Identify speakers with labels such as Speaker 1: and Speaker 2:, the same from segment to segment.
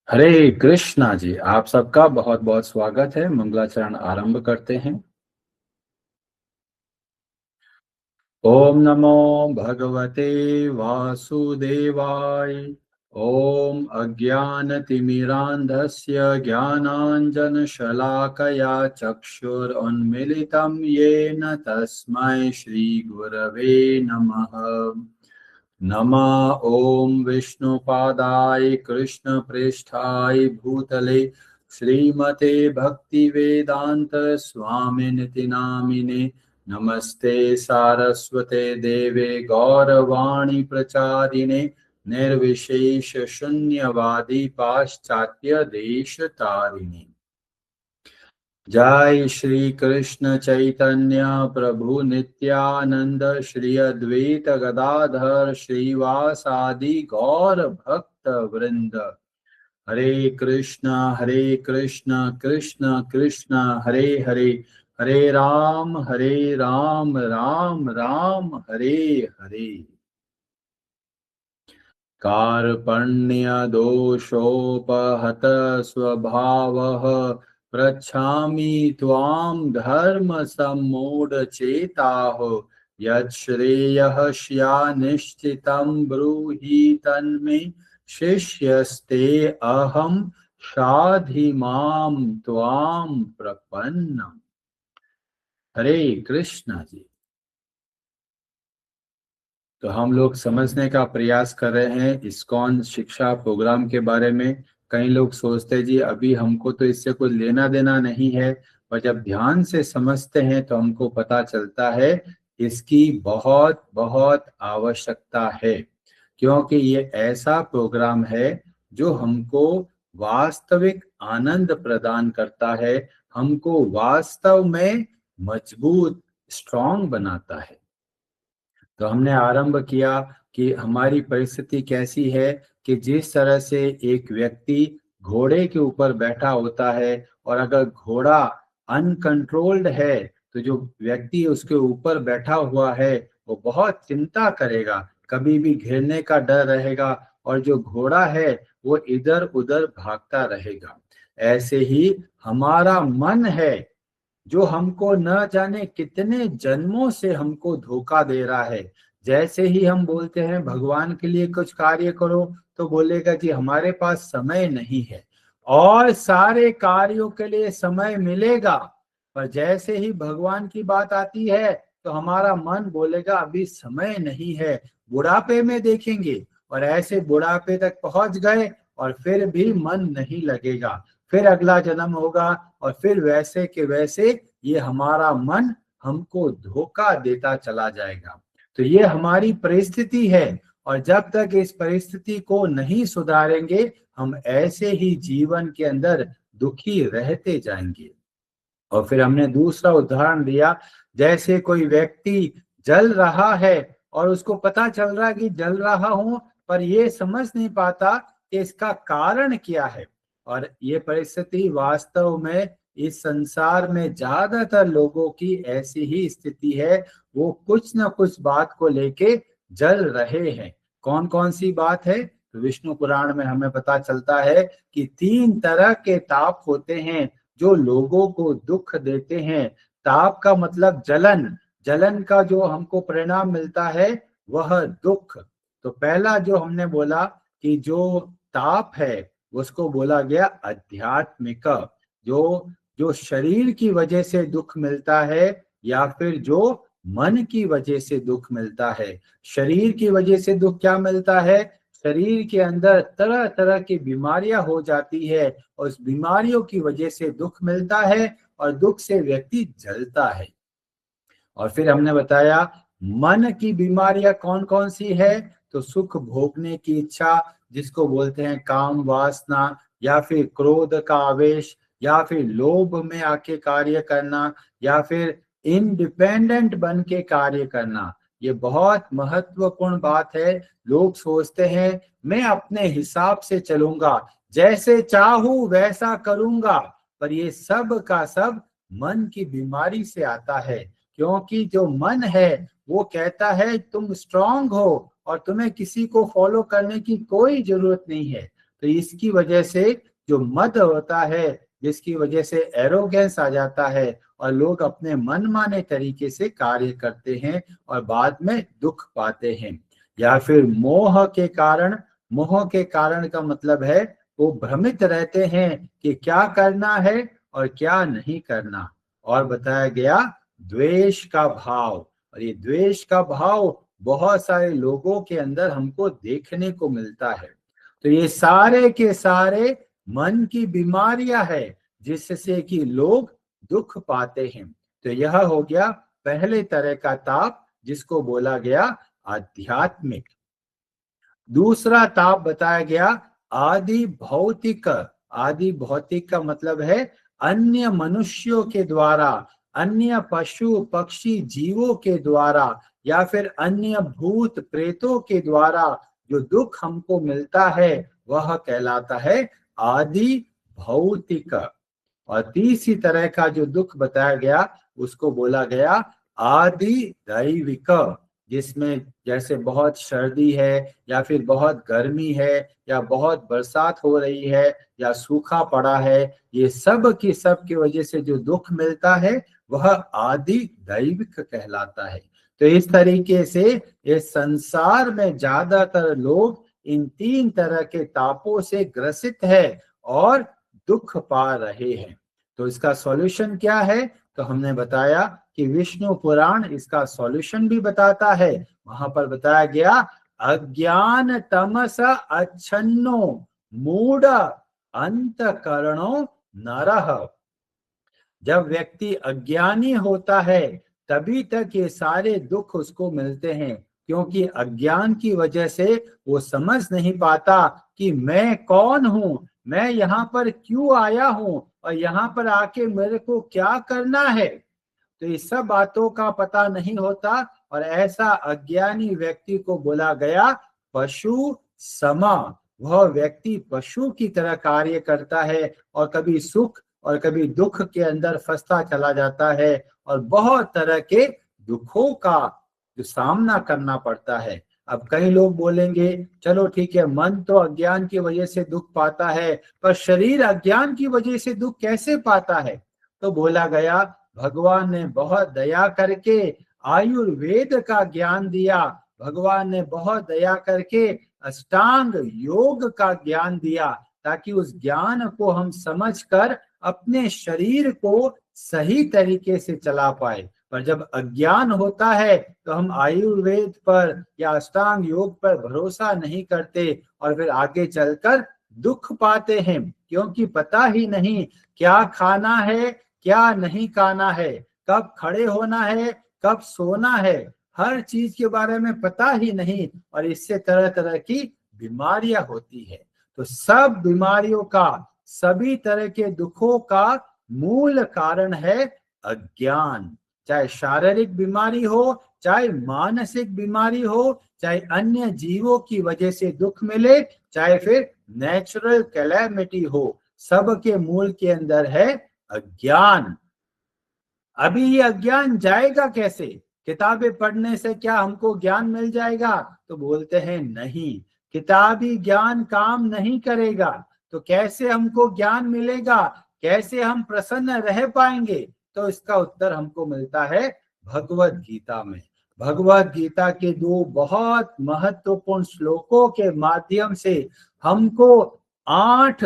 Speaker 1: हरे कृष्णा जी। आप सबका बहुत बहुत स्वागत है। मंगलाचरण आरंभ करते हैं। ओम नमो भगवते वासुदेवाय। ओम अज्ञानतिमिरान्धस्य ज्ञानाञ्जनशलाकया चक्षुरुन्मीलितं येन तस्मै श्रीगुरवे नमः। नमः ओम विष्णुपादाय कृष्णप्रेष्ठाय भूतले श्रीमते भक्तिवेदांत स्वामिनिति नामिने। नमस्ते सारस्वते देवे गौरवाणी प्रचारिणे निर्विशेष शून्यवादी पाश्चात्य देश तारिणे। जय श्री कृष्ण चैतन्य प्रभु नित्यानंद श्री अद्वैत गदाधर श्रीवासादि गौर भक्त वृंद। हरे कृष्ण कृष्ण कृष्ण हरे हरे, हरे राम राम राम हरे हरे। कार्पण्य दोषोपहत स्वभावः पृच्छामि त्वां धर्म सम्मूढचेताः। यच्छ्रेयः स्यान्निश्चितं ब्रूहि तन्मे शिष्यस्ते अहं शाधिमां त्वां प्रपन्नम्। हरे कृष्णा जी। तो हम लोग समझने का प्रयास कर रहे हैं इस्कॉन शिक्षा प्रोग्राम के बारे में। कई लोग सोचते हैं जी अभी हमको तो इससे कोई लेना देना नहीं है, पर जब ध्यान से समझते हैं तो हमको पता चलता है इसकी बहुत बहुत आवश्यकता है। क्योंकि ये ऐसा प्रोग्राम है जो हमको वास्तविक आनंद प्रदान करता है, हमको वास्तव में मजबूत स्ट्रांग बनाता है। तो हमने आरंभ किया कि हमारी परिस्थिति कैसी है कि जिस तरह से एक व्यक्ति घोड़े के ऊपर बैठा होता है और अगर घोड़ा अनकंट्रोल्ड है तो जो व्यक्ति उसके ऊपर बैठा हुआ है वो बहुत चिंता करेगा, कभी भी गिरने का डर रहेगा और जो घोड़ा है वो इधर उधर भागता रहेगा। ऐसे ही हमारा मन है जो हमको न जाने कितने जन्मों से हमको धोखा दे रहा है। जैसे ही हम बोलते हैं भगवान के लिए कुछ कार्य करो तो बोलेगा जी हमारे पास समय नहीं है, और सारे कार्यों के लिए समय मिलेगा, पर जैसे ही भगवान की बात आती है तो हमारा मन बोलेगा अभी समय नहीं है, बुढ़ापे में देखेंगे। और ऐसे बुढ़ापे तक पहुंच गए और फिर भी मन नहीं लगेगा, फिर अगला जन्म होगा और फिर वैसे के वैसे ये हमारा मन हमको धोखा देता चला जाएगा। तो ये हमारी परिस्थिति है और जब तक इस परिस्थिति को नहीं सुधारेंगे हम ऐसे ही जीवन के अंदर दुखी रहते जाएंगे। और फिर हमने दूसरा उदाहरण दिया, जैसे कोई व्यक्ति जल रहा है और उसको पता चल रहा है कि जल रहा हूं, पर ये समझ नहीं पाता कि इसका कारण क्या है। और ये परिस्थिति वास्तव में इस संसार में ज्यादातर लोगों की ऐसी ही स्थिति है। वो कुछ न कुछ बात को लेके जल रहे हैं। कौन कौन सी बात है? तो विष्णु पुराण में हमें पता चलता है कि 3 तरह के ताप होते हैं जो लोगों को दुख देते हैं। ताप का मतलब जलन, जलन का जो हमको परिणाम मिलता है वह दुख। तो पहला जो हमने बोला कि जो ताप है उसको बोला गया आध्यात्मिक, जो जो शरीर की वजह से दुख मिलता है या फिर जो मन की वजह से दुख मिलता है। शरीर की वजह से दुख क्या मिलता है? शरीर के अंदर तरह तरह की बीमारियां हो जाती है और उस बीमारियों की वजह से दुख मिलता है और दुख से व्यक्ति जलता है। और फिर हमने बताया मन की बीमारियां कौन कौन सी है? तो सुख भोगने की इच्छा, जिसको बोलते हैं काम वासना, या फिर क्रोध का आवेश, या फिर लोभ में आके कार्य करना, या फिर इंडिपेंडेंट बन के कार्य करना। ये बहुत महत्वपूर्ण बात है। लोग सोचते हैं मैं अपने हिसाब से चलूंगा, जैसे चाहूं वैसा करूंगा, पर ये सब का सब मन की बीमारी से आता है। क्योंकि जो मन है वो कहता है तुम स्ट्रांग हो और तुम्हें किसी को फॉलो करने की कोई जरूरत नहीं है। तो इसकी वजह से जो मद होता है, जिसकी वजह से एरोगेंस आ जाता है और लोग अपने मनमाने तरीके से कार्य करते हैं और बाद में दुख पाते हैं। या फिर मोह के कारण, मोह के कारण का मतलब है वो भ्रमित रहते हैं कि क्या करना है और क्या नहीं करना। और बताया गया द्वेष का भाव, और ये द्वेष का भाव बहुत सारे लोगों के अंदर हमको देखने को मिलता है। तो ये सारे के सारे मन की बीमारियां है, जिससे कि लोग दुख पाते हैं। तो यह हो गया पहले तरह का ताप, जिसको बोला गया आध्यात्मिक। दूसरा ताप बताया गया आदि भौतिक। आदि भौतिक का मतलब है अन्य मनुष्यों के द्वारा, अन्य पशु पक्षी जीवों के द्वारा, या फिर अन्य भूत प्रेतों के द्वारा जो दुख हमको मिलता है वह कहलाता है आदि भौतिक। और तीसरी तरह का जो दुख बताया गया उसको बोला गया आदि दैविक, जिसमें जैसे बहुत सर्दी है, या फिर बहुत गर्मी है, या बहुत बरसात हो रही है, या सूखा पड़ा है, ये सब की वजह से जो दुख मिलता है वह आदि दैविक कहलाता है। तो इस तरीके से इस संसार में ज्यादातर लोग इन तीन तरह के तापों से ग्रसित है और दुख पा रहे हैं। तो इसका सॉल्यूशन क्या है? तो हमने बताया कि विष्णु पुराण इसका सॉल्यूशन भी बताता है। वहां पर बताया गया अज्ञान तमस अच्छन्नो मूढ़ अंतकरणो नरः। जब व्यक्ति अज्ञानी होता है तभी तक ये सारे दुख उसको मिलते हैं, क्योंकि अज्ञान की वजह से वो समझ नहीं पाता कि मैं कौन हूं, मैं यहाँ पर क्यों आया हूं, और यहाँ पर आके मेरे को क्या करना है। तो इस सब बातों का पता नहीं होता, और ऐसा अज्ञानी व्यक्ति को बोला गया पशु समा। वह व्यक्ति पशु की तरह कार्य करता है और कभी सुख और कभी दुख के अंदर फंसता चला जाता है, और बहुत तरह के दुखों का जो सामना करना पड़ता है। अब कई लोग बोलेंगे चलो ठीक है, मन तो अज्ञान की वजह से दुख पाता है, पर शरीर अज्ञान की वजह से दुख कैसे पाता है? तो बोला गया भगवान ने बहुत दया करके आयुर्वेद का ज्ञान दिया, भगवान ने बहुत दया करके अष्टांग योग का ज्ञान दिया, ताकि उस ज्ञान को हम समझकर अपने शरीर को सही तरीके से चला पाए। पर जब अज्ञान होता है तो हम आयुर्वेद पर या अष्टांग योग पर भरोसा नहीं करते, और फिर आगे चलकर दुख पाते हैं, क्योंकि पता ही नहीं क्या खाना है क्या नहीं खाना है, कब खड़े होना है कब सोना है, हर चीज के बारे में पता ही नहीं, और इससे तरह तरह की बीमारियां होती है। तो सब बीमारियों का, सभी तरह के दुखों का मूल कारण है अज्ञान। चाहे शारीरिक बीमारी हो, चाहे मानसिक बीमारी हो, चाहे अन्य जीवों की वजह से दुख मिले, चाहे फिर नेचुरल कैलेमिटी हो, सब के मूल के अंदर है अज्ञान। अभी ये अज्ञान जाएगा कैसे? किताबें पढ़ने से क्या हमको ज्ञान मिल जाएगा? तो बोलते हैं नहीं, किताबी ज्ञान काम नहीं करेगा। तो कैसे हमको ज्ञान मिलेगा, कैसे हम प्रसन्न रह पाएंगे? तो इसका उत्तर हमको मिलता है भगवत गीता में। भगवत गीता के दो बहुत महत्वपूर्ण श्लोकों के माध्यम से हमको 8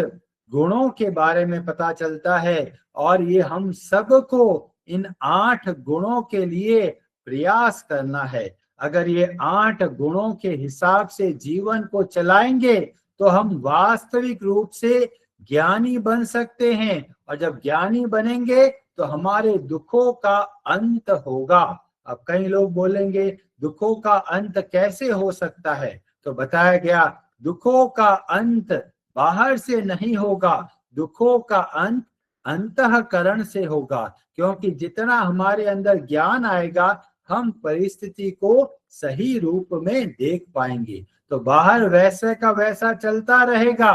Speaker 1: गुणों के बारे में पता चलता है, और ये हम सबको इन 8 गुणों के लिए प्रयास करना है। अगर ये 8 गुणों के हिसाब से जीवन को चलाएंगे तो हम वास्तविक रूप से ज्ञानी बन सकते हैं, और जब ज्ञानी बनेंगे तो हमारे दुखों का अंत होगा। अब कई लोग बोलेंगे दुखों का अंत कैसे हो सकता है, तो बताया गया दुखों का अंत बाहर से नहीं होगा, दुखों का अंत अंतःकरण से होगा। क्योंकि जितना हमारे अंदर ज्ञान आएगा हम परिस्थिति को सही रूप में देख पाएंगे। तो बाहर वैसे का वैसा चलता रहेगा,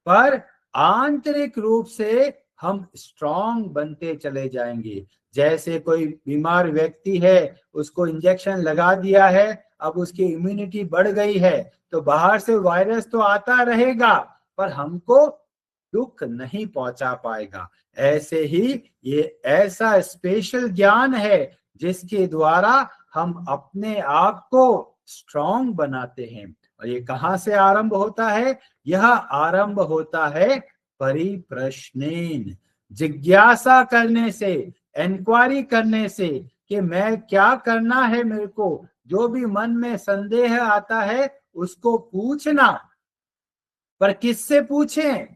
Speaker 1: पर आंतरिक रूप से हम स्ट्रांग बनते चले जाएंगे। जैसे कोई बीमार व्यक्ति है, उसको इंजेक्शन लगा दिया है, अब उसकी इम्यूनिटी बढ़ गई है, तो बाहर से वायरस तो आता रहेगा पर हमको दुख नहीं पहुंचा पाएगा। ऐसे ही ये ऐसा स्पेशल ज्ञान है जिसके द्वारा हम अपने आप को स्ट्रांग बनाते हैं। और ये कहाँ से आरंभ होता है? यह आरंभ होता है परिप्रश्नेन, जिज्ञासा करने से, इंक्वायरी करने से कि मैं क्या करना है, मेरे को जो भी मन में संदेह आता है उसको पूछना। पर किससे पूछें?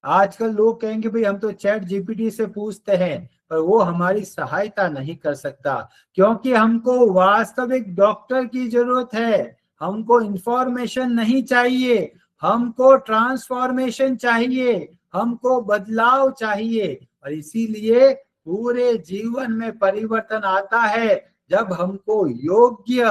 Speaker 1: आजकल लोग कहेंगे भाई हम तो चैट जीपीटी से पूछते हैं, पर वो हमारी सहायता नहीं कर सकता, क्योंकि हमको वास्तविक डॉक्टर की जरूरत है। हमको इंफॉर्मेशन नहीं चाहिए, हमको ट्रांसफॉर्मेशन चाहिए, हमको बदलाव चाहिए। और इसीलिए पूरे जीवन में परिवर्तन आता है जब हमको योग्य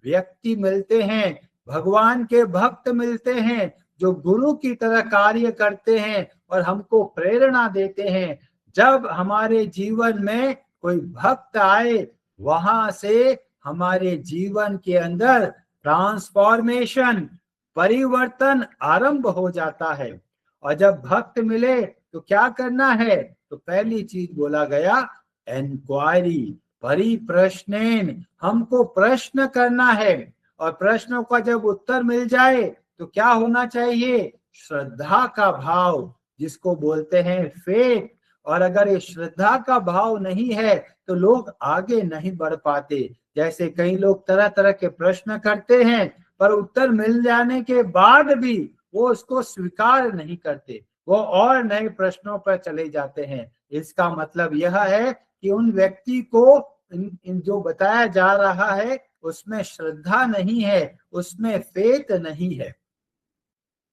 Speaker 1: व्यक्ति मिलते हैं, भगवान के भक्त मिलते हैं जो गुरु की तरह कार्य करते हैं और हमको प्रेरणा देते हैं। जब हमारे जीवन में कोई भक्त आए, वहां से हमारे जीवन के अंदर ट्रांसफॉर्मेशन, परिवर्तन आरंभ हो जाता है। और जब भक्त मिले तो क्या करना है? तो पहली चीज बोला गया इंक्वायरी, परिप्रश्नेन, हमको प्रश्न करना है। और प्रश्नों का जब उत्तर मिल जाए तो क्या होना चाहिए? श्रद्धा का भाव, जिसको बोलते हैं फेथ। और अगर ये श्रद्धा का भाव नहीं है तो लोग आगे नहीं बढ़ पाते। जैसे कई लोग तरह तरह के प्रश्न करते हैं पर उत्तर मिल जाने के बाद भी वो उसको स्वीकार नहीं करते, वो और नए प्रश्नों पर चले जाते हैं। इसका मतलब यह है कि उन व्यक्ति को इन जो बताया जा रहा है उसमें श्रद्धा नहीं है, उसमें फेथ नहीं है।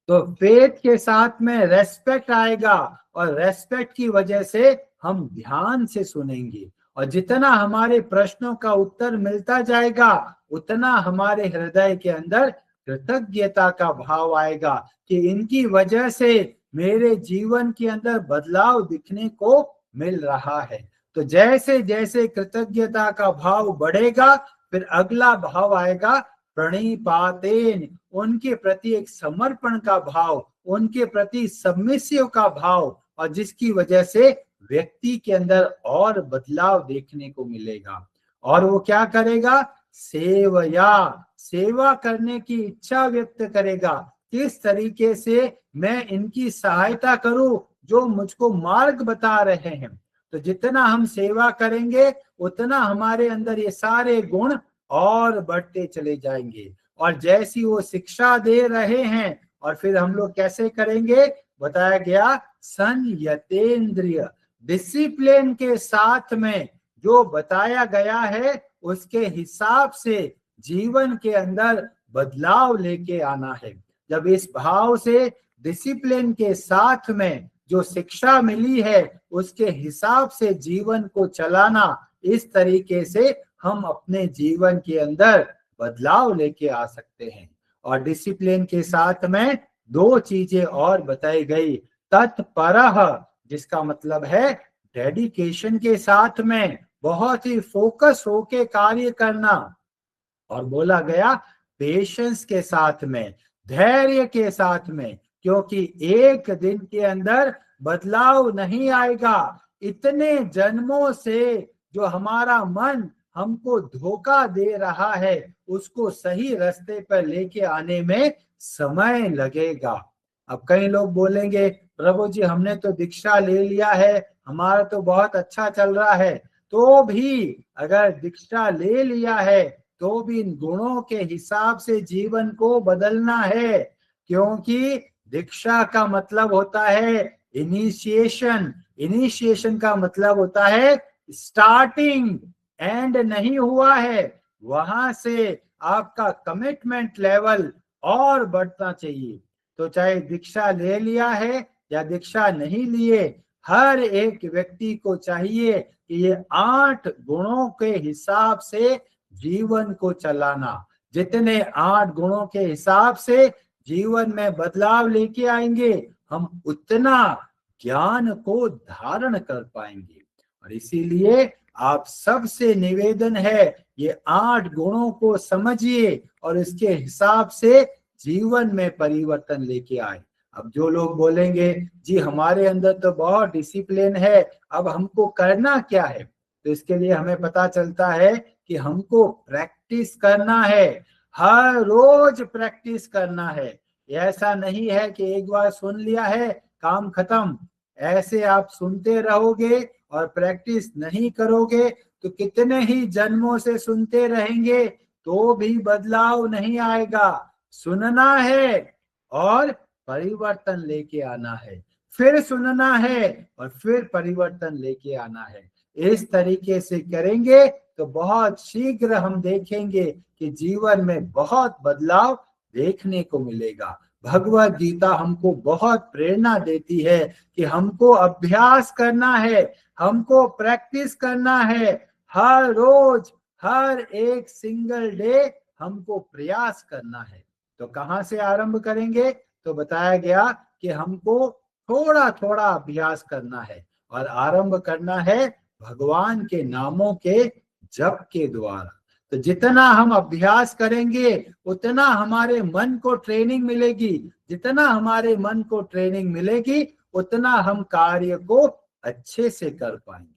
Speaker 1: तो फेथ के साथ में रेस्पेक्ट आएगा और रेस्पेक्ट की वजह से हम ध्यान से सुनेंगे। और जितना हमारे प्रश्नों का उत्तर मिलता जाएगा उतना हमारे हृदय के अंदर कृतज्ञता का भाव आएगा कि इनकी वजह से मेरे जीवन के अंदर बदलाव दिखने को मिल रहा है। तो जैसे जैसे कृतज्ञता का भाव बढ़ेगा फिर अगला भाव आएगा प्रणिपातेन, उनके प्रति एक समर्पण का भाव, उनके प्रति सबमिसिव का भाव, और जिसकी वजह से व्यक्ति के अंदर और बदलाव देखने को मिलेगा। और वो क्या करेगा? सेवया, सेवा करने की इच्छा व्यक्त करेगा। किस तरीके से मैं इनकी सहायता करूं जो मुझको मार्ग बता रहे हैं। तो जितना हम सेवा करेंगे उतना हमारे अंदर ये सारे गुण और बढ़ते चले जाएंगे। और जैसी वो शिक्षा दे रहे हैं और फिर हम लोग कैसे करेंगे? बताया गया संयतेंद्रिय, डिसिप्लिन के साथ में जो बताया गया है उसके हिसाब से जीवन के अंदर बदलाव लेके आना है। जब इस भाव से डिसिप्लिन के साथ में जो शिक्षा मिली है उसके हिसाब से जीवन को चलाना, इस तरीके से हम अपने जीवन के अंदर बदलाव लेके आ सकते हैं। और डिसिप्लिन के साथ में दो चीजें और बताई गई, तत्परः, जिसका मतलब है डेडिकेशन के साथ में बहुत ही फोकस होके कार्य करना। और बोला गया पेशेंस के साथ में, धैर्य के साथ में, क्योंकि एक दिन के अंदर बदलाव नहीं आएगा। इतने जन्मों से जो हमारा मन हमको धोखा दे रहा है उसको सही रास्ते पर लेके आने में समय लगेगा। अब कई लोग बोलेंगे प्रभु जी हमने तो दीक्षा ले लिया है, हमारा तो बहुत अच्छा चल रहा है। तो भी अगर दीक्षा ले लिया है तो भी इन गुणों के हिसाब से जीवन को बदलना है, क्योंकि दीक्षा का मतलब होता है इनिशिएशन, इनिशिएशन का मतलब होता है स्टार्टिंग, एंड नहीं हुआ है, वहां से आपका कमिटमेंट लेवल और बढ़ना चाहिए। तो चाहे दीक्षा ले लिया है या दीक्षा नहीं लिए, हर एक व्यक्ति को चाहिए कि ये 8 गुणों के हिसाब से जीवन को चलाना। जितने 8 गुणों के हिसाब से जीवन में बदलाव लेके आएंगे, हम उतना ज्ञान को धारण कर पाएंगे। और इसीलिए आप सबसे निवेदन है, ये 8 गुणों को समझिए और इसके हिसाब से जीवन में परिवर्तन लेके आए। अब जो लोग बोलेंगे जी हमारे अंदर तो बहुत डिसिप्लिन है, अब हमको करना क्या है, तो इसके लिए हमें पता चलता है कि हमको प्रैक्टिस करना है, हर रोज प्रैक्टिस करना है। ऐसा नहीं है कि एक बार सुन लिया है काम खत्म। ऐसे आप सुनते रहोगे और प्रैक्टिस नहीं करोगे तो कितने ही जन्मों से सुनते रहेंगे तो भी बदलाव नहीं आएगा। सुनना है और परिवर्तन लेके आना है, फिर सुनना है और फिर परिवर्तन लेके आना है। इस तरीके से करेंगे तो बहुत शीघ्र हम देखेंगे कि जीवन में बहुत बदलाव देखने को मिलेगा। भगवत गीता हमको बहुत प्रेरणा देती है कि हमको अभ्यास करना है, हमको प्रैक्टिस करना है, हर रोज हर एक सिंगल डे हमको प्रयास करना है। तो कहां से आरंभ करेंगे, तो बताया गया कि हमको थोड़ा थोड़ा अभ्यास करना है और आरंभ करना है भगवान के नामों के जप के द्वारा। तो जितना हम अभ्यास करेंगे उतना हमारे मन को ट्रेनिंग मिलेगी, जितना हमारे मन को ट्रेनिंग मिलेगी उतना हम कार्य को अच्छे से कर पाएंगे।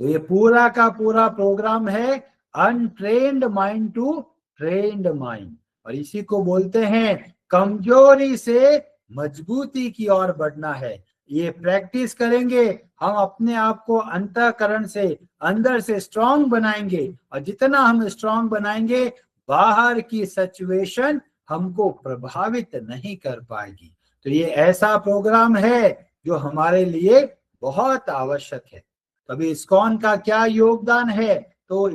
Speaker 1: तो ये पूरा का पूरा प्रोग्राम है untrained mind to trained mind, और इसी को बोलते हैं कमजोरी से मजबूती की ओर बढ़ना है। ये प्रैक्टिस करेंगे हम अपने आप को अंतःकरण से अंदर से स्ट्रांग बनाएंगे, और जितना हम स्ट्रांग बनाएंगे बाहर की सिचुएशन हमको प्रभावित नहीं कर पाएगी। तो ये ऐसा प्रोग्राम है जो हमारे लिए बहुत आवश्यक है। अभी इस्कॉन का क्या योगदान है, तो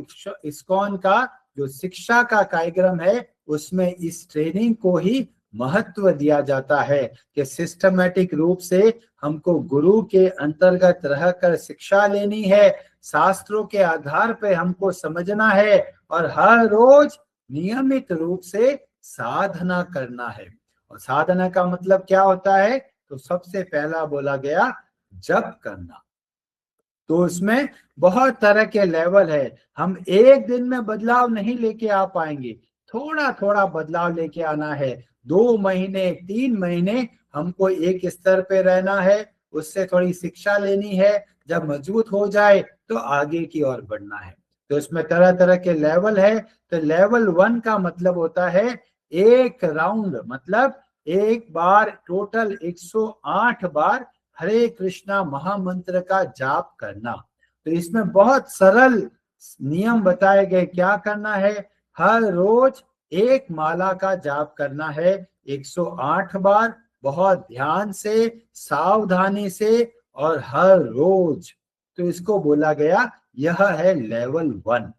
Speaker 1: इस्कॉन का जो शिक्षा का कार्यक्रम है उसमें इस ट्रेनिंग को ही महत्व दिया जाता है कि सिस्टमैटिक रूप से हमको गुरु के अंतर्गत रहकर शिक्षा लेनी है, शास्त्रों के आधार पे हमको समझना है और हर रोज नियमित रूप से साधना करना है। और साधना का मतलब क्या होता है, तो सबसे पहला बोला गया जप करना। तो उसमें बहुत तरह के लेवल है, हम एक दिन में बदलाव नहीं लेके आ पाएंगे, थोड़ा थोड़ा बदलाव लेके आना है। 2 महीने 3 महीने हमको एक स्तर पे रहना है, उससे थोड़ी शिक्षा लेनी है, जब मजबूत हो जाए तो आगे की ओर बढ़ना है। तो इसमें तरह तरह के लेवल है। तो लेवल 1 का मतलब होता है एक राउंड, मतलब एक बार टोटल 108 बार हरे कृष्णा महामंत्र का जाप करना। तो इसमें बहुत सरल नियम बताए गए, क्या करना है, हर रोज एक माला का जाप करना है 108 बार, बहुत ध्यान से सावधानी से और हर रोज। तो इसको बोला गया यह है लेवल 1।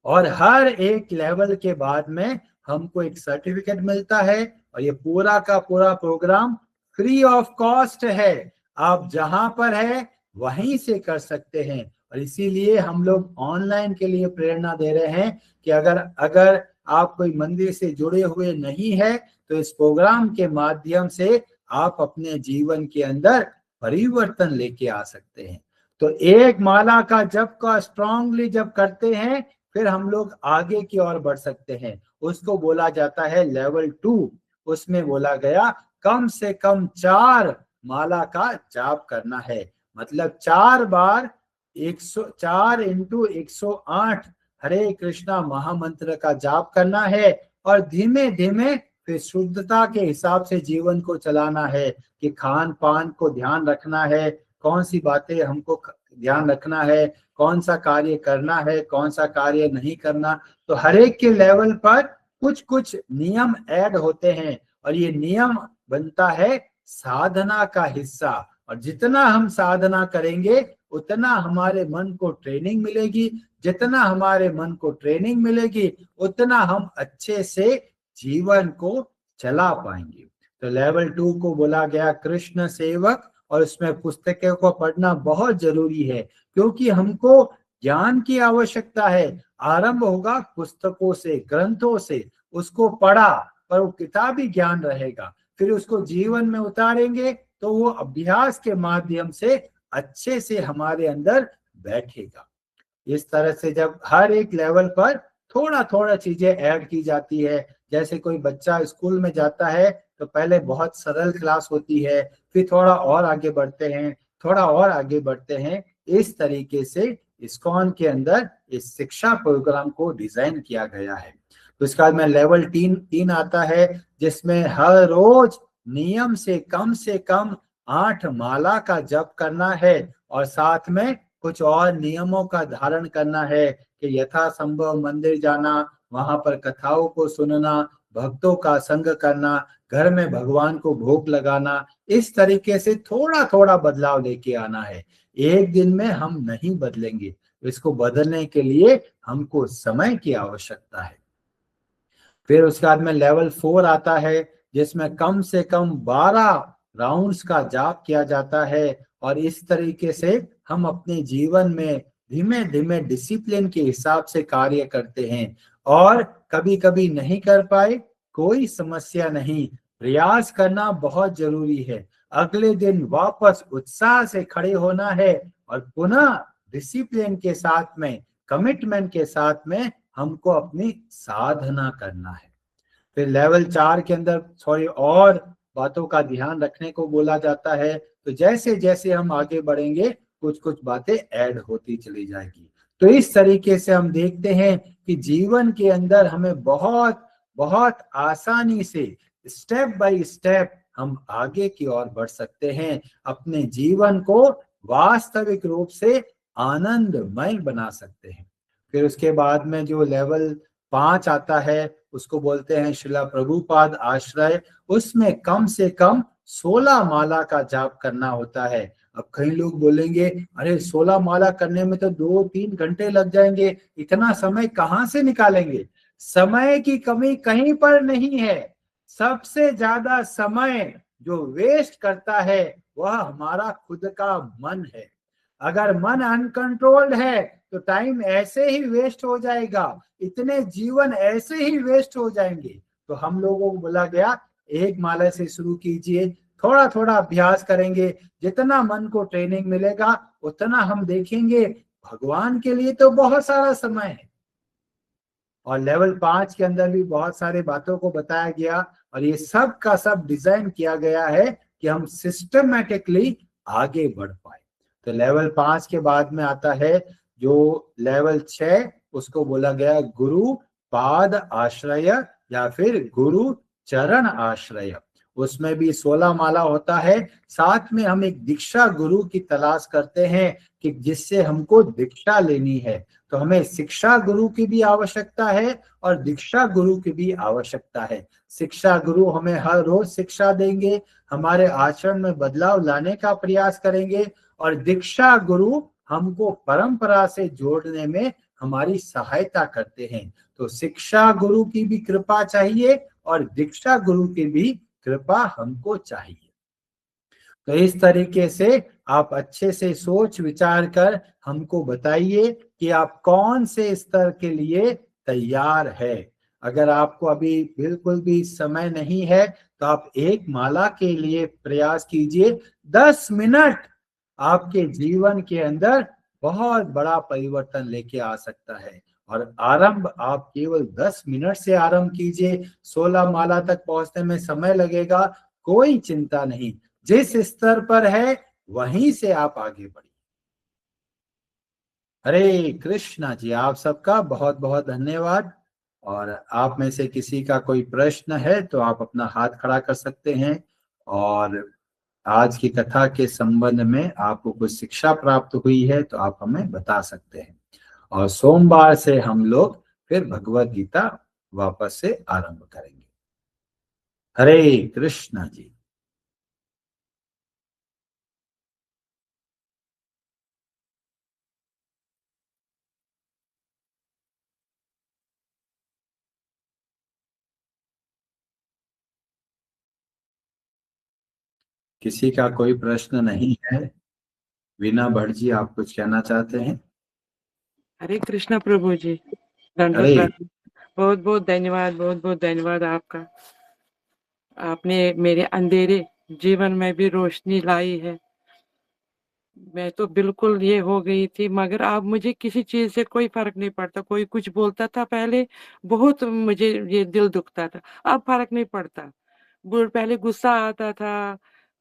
Speaker 1: और हर एक लेवल के बाद में हमको एक सर्टिफिकेट मिलता है, और ये पूरा का पूरा प्रोग्राम फ्री ऑफ कॉस्ट है। आप जहां पर है वहीं से कर सकते हैं, और इसीलिए हम लोग ऑनलाइन के लिए प्रेरणा दे रहे हैं कि अगर आप कोई मंदिर से जुड़े हुए नहीं है तो इस प्रोग्राम के माध्यम से आप अपने जीवन के अंदर परिवर्तन लेके आ सकते हैं। तो एक माला का जप का स्ट्रांगली जब करते हैं फिर हम लोग आगे की ओर बढ़ सकते हैं, उसको बोला जाता है लेवल 2। उसमें बोला गया कम से कम 4 माला का जाप करना है, मतलब 4 बार 104 इंटू 108 हरे कृष्णा महामंत्र का जाप करना है, और धीमे धीमे फिर शुद्धता के हिसाब से जीवन को चलाना है कि खान पान को ध्यान रखना है, कौन सी बातें हमको ध्यान रखना है, कौन सा कार्य करना है, कौन सा कार्य नहीं करना। तो हर एक के लेवल पर कुछ कुछ नियम ऐड होते हैं, और ये नियम बनता है साधना का हिस्सा, और जितना हम साधना करेंगे उतना हमारे मन को ट्रेनिंग मिलेगी। जितना हमारे मन को ट्रेनिंग मिलेगी उतना हम अच्छे से जीवन को चला पाएंगे। तो लेवल 2 को बोला गया कृष्ण सेवक, और उसमें पुस्तकों को पढ़ना बहुत जरूरी है, क्योंकि हमको ज्ञान की आवश्यकता है। आरंभ होगा पुस्तकों से, ग्रंथों से, उसको पढ़ा पर वो किताबी ज्ञान रहेगा, फिर उसको जीवन में उतारेंगे तो वो अभ्यास के माध्यम से अच्छे से हमारे अंदर बैठेगा। इस तरह से जब हर एक लेवल पर थोड़ा थोड़ा चीजें ऐड की जाती है, जैसे कोई बच्चा स्कूल में जाता है तो पहले बहुत सरल क्लास होती है, फिर थोड़ा और आगे बढ़ते हैं, थोड़ा और आगे बढ़ते हैं। इस तरीके से इस्कॉन के अंदर इस शिक्षा प्रोग्राम को डिजाइन किया गया है। तो इसके बाद में लेवल 3 आता है, जिसमें हर रोज नियम से कम 8 माला का जप करना है, और साथ में कुछ और नियमों का धारण करना है कि यथासंभव मंदिर जाना, वहां पर कथाओं को सुनना, भक्तों का संग करना, घर में भगवान को भोग लगाना। इस तरीके से थोड़ा थोड़ा बदलाव लेके आना है। एक दिन में हम नहीं बदलेंगे, इसको बदलने के लिए हमको समय की आवश्यकता है। फिर उसके बाद में लेवल 4 आता है, जिसमें कम से कम 12 राउंड्स का जाप किया जाता है, और इस तरीके से हम अपने जीवन में धीमे धीमे डिसिप्लिन के हिसाब से कार्य करते हैं। और कभी कभी नहीं कर पाए, कोई समस्या नहीं, प्रयास करना बहुत जरूरी है। अगले दिन वापस उत्साह से खड़े होना है, और पुनः डिसिप्लिन के साथ में, कमिटमेंट के साथ में हमको अपनी साधना करना है। फिर लेवल 4 के अंदर थोड़ी और बातों का ध्यान रखने को बोला जाता है। तो जैसे जैसे हम आगे बढ़ेंगे कुछ कुछ बातें ऐड होती चली जाएगी। तो इस तरीके से हम देखते हैं कि जीवन के अंदर हमें बहुत बहुत आसानी से स्टेप बाय स्टेप हम आगे की ओर बढ़ सकते हैं, अपने जीवन को वास्तविक रूप से आनंदमय बना सकते हैं। फिर उसके बाद में जो लेवल 5 आता है, उसको बोलते हैं शिला प्रभुपाद आश्रय। उसमें कम से कम 16 माला का जाप करना होता है। अब कई लोग बोलेंगे, अरे 16 माला करने में तो 2-3 घंटे लग जाएंगे, इतना समय कहाँ से निकालेंगे? समय की कमी कहीं पर नहीं है। सबसे ज्यादा समय जो वेस्ट करता है वह हमारा खुद का मन है। अगर मन अनकंट्रोल्ड है तो टाइम ऐसे ही वेस्ट हो जाएगा, इतने जीवन ऐसे ही वेस्ट हो जाएंगे। तो हम लोगों को बोला गया, एक माला से शुरू कीजिए, थोड़ा थोड़ा अभ्यास करेंगे, जितना मन को ट्रेनिंग मिलेगा उतना हम देखेंगे भगवान के लिए तो बहुत सारा समय है। और लेवल 5 के अंदर भी बहुत सारे बातों को बताया गया, और ये सब का सब डिजाइन किया गया है कि हम सिस्टमेटिकली आगे बढ़ पाए। तो लेवल 5 के बाद में आता है जो लेवल 6, उसको बोला गया गुरु पाद आश्रय या फिर गुरु चरण आश्रय। उसमें भी 16 माला होता है। साथ में हम एक दीक्षा गुरु की तलाश करते हैं कि जिससे हमको दीक्षा लेनी है। तो हमें शिक्षा गुरु की भी आवश्यकता है और दीक्षा गुरु की भी आवश्यकता है। शिक्षा गुरु हमें हर रोज शिक्षा देंगे, हमारे आचरण में बदलाव लाने का प्रयास करेंगे, और दीक्षा गुरु हमको परंपरा से जोड़ने में हमारी सहायता करते हैं। तो शिक्षा गुरु की भी कृपा चाहिए और दीक्षा गुरु की भी कृपा हमको चाहिए। तो इस तरीके से आप अच्छे से सोच विचार कर हमको बताइए कि आप कौन से स्तर के लिए तैयार है। अगर आपको अभी बिल्कुल भी समय नहीं है तो आप एक माला के लिए प्रयास कीजिए। 10 मिनट आपके जीवन के अंदर बहुत बड़ा परिवर्तन लेके आ सकता है। और आरंभ आप केवल 10 मिनट से आरंभ कीजिए। 16 माला तक पहुंचने में समय लगेगा, कोई चिंता नहीं। जिस स्तर पर है वहीं से आप आगे बढ़िए। हरे कृष्णा जी, आप सबका बहुत बहुत धन्यवाद। और आप में से किसी का कोई प्रश्न है तो आप अपना हाथ खड़ा कर सकते हैं, और आज की कथा के संबंध में आपको कुछ शिक्षा प्राप्त हुई है तो आप हमें बता सकते हैं। और सोमवार से हम लोग फिर भगवत गीता वापस से आरंभ करेंगे। हरे कृष्णा जी। किसी का कोई प्रश्न नहीं है। वीना भट्ट जी, आप कुछ कहना चाहते हैं?
Speaker 2: हरे कृष्णा प्रभु जी, दंडवत
Speaker 1: अरे
Speaker 2: प्रणाम। बहुत बहुत धन्यवाद, बहुत बहुत धन्यवाद आपका। आपने मेरे अंधेरे जीवन में भी रोशनी लाई है। मैं तो बिल्कुल ये हो गई थी, मगर अब मुझे किसी चीज से कोई फर्क नहीं पड़ता। कोई कुछ बोलता था पहले, बहुत मुझे ये दिल दुखता था। अब फर्क नहीं पड़ता। पहले गुस्सा आता था,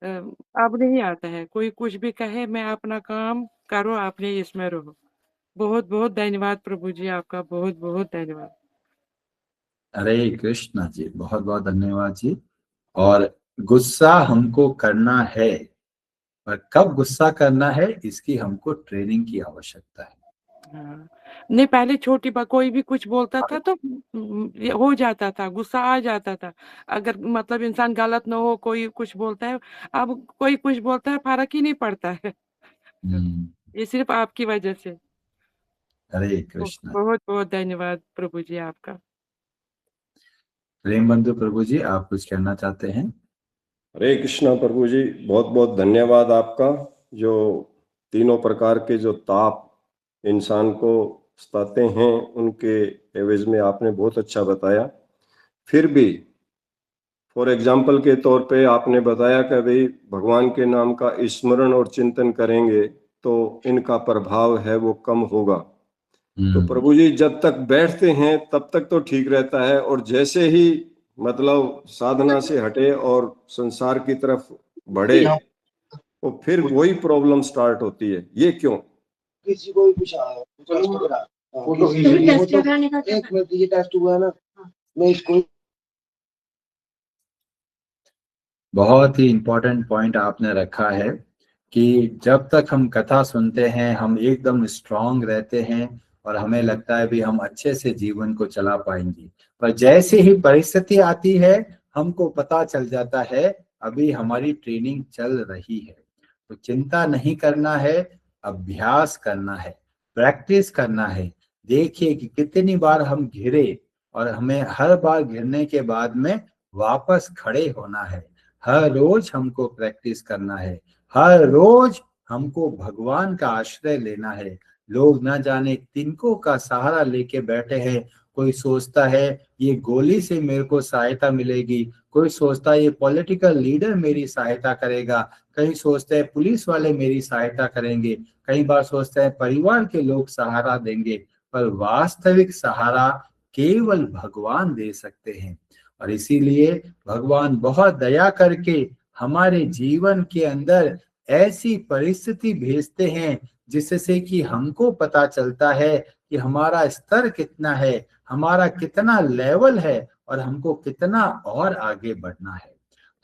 Speaker 2: अब नहीं आता है। कोई कुछ भी कहे, मैं अपना काम करो, आपने इसमें रहो। बहुत बहुत धन्यवाद प्रभु जी, आपका बहुत बहुत धन्यवाद।
Speaker 1: हरे कृष्णा जी, बहुत बहुत धन्यवाद जी। और गुस्सा हमको करना है, पर कब गुस्सा करना है इसकी हमको ट्रेनिंग की आवश्यकता है।
Speaker 2: हाँ, नहीं पहले छोटी बात कोई भी कुछ बोलता था तो ये हो जाता था, गुस्सा आ जाता था। अगर मतलब इंसान गलत ना हो, कोई कुछ बोलता है, अब कोई कुछ बोलता है, फर्क ही नहीं पड़ता है।
Speaker 1: हम्म।
Speaker 2: ये सिर्फ आपकी वजह से।
Speaker 1: हरे कृष्णा।
Speaker 2: बहुत बहुत धन्यवाद प्रभु जी आपका।
Speaker 1: प्रेम बंधु प्रभु जी, आप कुछ कहना चाहते हैं?
Speaker 3: हरे कृष्णा प्रभु जी, बहुत बहुत धन्यवाद आपका। जो तीनों प्रकार के जो ताप इंसान को सताते हैं, उनके एवज में आपने बहुत अच्छा बताया। फिर भी फॉर एग्जाम्पल के तौर पे आपने बताया कि भाई भगवान के नाम का स्मरण और चिंतन करेंगे तो इनका प्रभाव है वो कम होगा। तो प्रभु जी जब तक बैठते हैं तब तक तो ठीक रहता है, और जैसे ही मतलब साधना से हटे और संसार की तरफ बढ़े तो फिर वही प्रॉब्लम स्टार्ट होती है। ये क्यों?
Speaker 4: किसी को भी पूछा है, फोटो एक मिनट, ये टेस्ट हुआ है ना, मैं इसको।
Speaker 1: बहुत ही इम्पोर्टेंट पॉइंट आपने रखा है कि जब तक हम कथा सुनते हैं हम एकदम स्ट्रांग रहते हैं और हमें लगता है भी हम अच्छे से जीवन को चला पाएंगे, पर जैसे ही परिस्थिति आती है हमको पता चल जाता है अभी हमारी ट्रेनिंग चल रही है। तो चिंता नहीं करना है, अभ्यास करना है, प्रैक्टिस करना है। देखिए कि कितनी बार हम घिरे और हमें हर बार घिरने के बाद में वापस खड़े होना है। हर रोज हमको प्रैक्टिस करना है, हर रोज हमको भगवान का आश्रय लेना है। लोग ना जाने तिनको का सहारा लेके बैठे हैं। कोई सोचता है ये गोली से मेरे को सहायता मिलेगी, कोई सोचता है ये पॉलिटिकल लीडर मेरी सहायता करेगा, कहीं सोचते हैं पुलिस वाले मेरी सहायता करेंगे, कई बार सोचते हैं परिवार के लोग सहारा देंगे, पर वास्तविक सहारा केवल भगवान दे सकते हैं। और इसीलिए भगवान बहुत दया करके हमारे जीवन के अंदर ऐसी परिस्थिति भेजते हैं जिससे कि हमको पता चलता है कि हमारा स्तर कितना है, हमारा कितना लेवल है और हमको कितना और आगे बढ़ना है।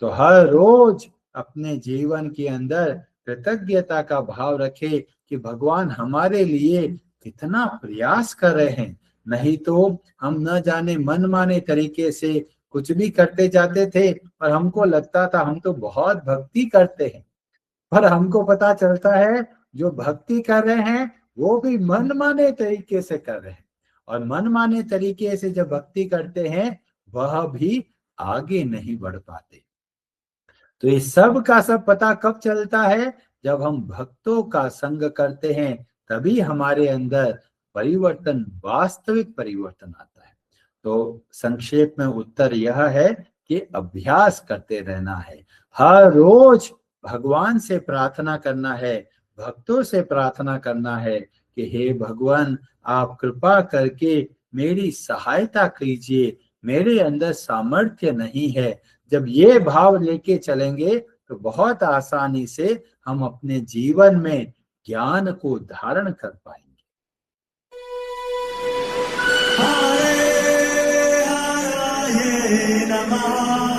Speaker 1: तो हर रोज अपने जीवन के अंदर कृतज्ञता का भाव रखे कि भगवान हमारे लिए कितना प्रयास कर रहे हैं। नहीं तो हम न जाने मनमाने तरीके से कुछ भी करते जाते थे और हमको लगता था हम तो बहुत भक्ति करते हैं, पर हमको पता चलता है जो भक्ति कर रहे हैं वो भी मनमाने तरीके से कर रहे हैं, और मनमाने तरीके से जब भक्ति करते हैं वह भी आगे नहीं बढ़ पाते। तो ये सब का सब पता कब चलता है? जब हम भक्तों का संग करते हैं, तभी हमारे अंदर परिवर्तन, वास्तविक परिवर्तन आता है। तो संक्षेप में उत्तर यह है कि अभ्यास करते रहना है, हर रोज भगवान से प्रार्थना करना है, भक्तों से प्रार्थना करना है कि हे भगवान आप कृपा करके मेरी सहायता कीजिए, मेरे अंदर सामर्थ्य नहीं है। जब ये भाव लेके चलेंगे तो बहुत आसानी से हम अपने जीवन में ज्ञान को धारण कर पाएंगे।
Speaker 5: हरे हरे नमः।